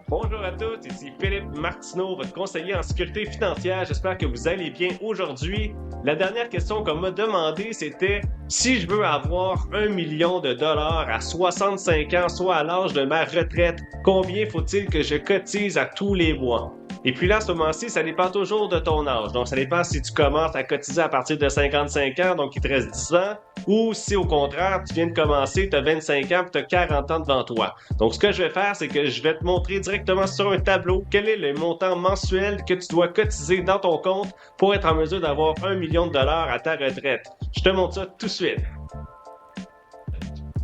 Bonjour à tous, ici Philippe Martineau, votre conseiller en sécurité financière. J'espère que vous allez bien aujourd'hui. La dernière question qu'on m'a demandé, c'était si je veux avoir 1 million de dollars à 65 ans, soit à l'âge de ma retraite, combien faut-il que je cotise à tous les mois? Et puis là, à ce moment-ci, ça dépend toujours de ton âge. Donc, ça dépend si tu commences à cotiser à partir de 55 ans, donc il te reste 10 ans, ou si au contraire, tu viens de commencer, tu as 25 ans et tu as 40 ans devant toi. Donc, ce que je vais faire, c'est que je vais te montrer directement sur un tableau quel est le montant mensuel que tu dois cotiser dans ton compte pour être en mesure d'avoir 1 million de dollars à ta retraite. Je te montre ça tout de suite.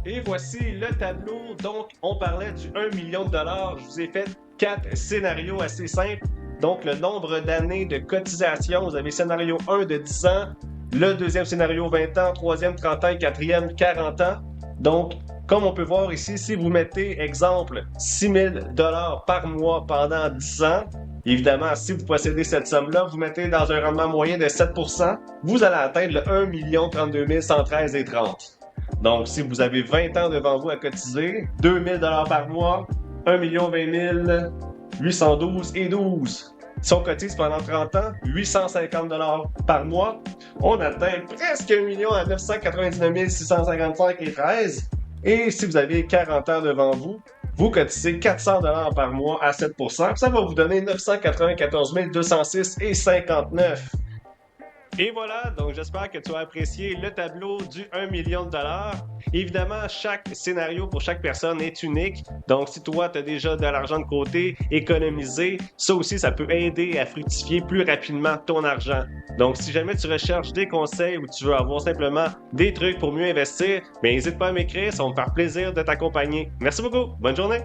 Et voici le tableau. Donc, on parlait du 1 million de dollars. Je vous ai fait 4 scénarios assez simples. Donc, le nombre d'années de cotisation. Vous avez scénario 1 de 10 ans, le deuxième scénario 20 ans, troisième 30 ans et quatrième 40 ans. Donc, comme on peut voir ici, si vous mettez, exemple, 6 000 $ par mois pendant 10 ans, évidemment, si vous possédez cette somme-là, vous mettez dans un rendement moyen de 7 %, vous allez atteindre le 1 032 113,30 $. Donc, si vous avez 20 ans devant vous à cotiser, 2 000 $ par mois, 1 20 812,12 $. Si on cotise pendant 30 ans, 850 $ par mois, on atteint presque 1 million à 999 655,13 $. Et si vous avez 40 ans devant vous, vous cotisez 400 $ par mois à 7 %. Ça va vous donner 994 206,59 $. Et voilà, donc j'espère que tu as apprécié le tableau du 1 million de dollars. Évidemment, chaque scénario pour chaque personne est unique. Donc, si toi, tu as déjà de l'argent de côté, économisé, ça aussi, ça peut aider à fructifier plus rapidement ton argent. Donc, si jamais tu recherches des conseils ou tu veux avoir simplement des trucs pour mieux investir, n'hésite pas à m'écrire, ça va me faire plaisir de t'accompagner. Merci beaucoup, bonne journée!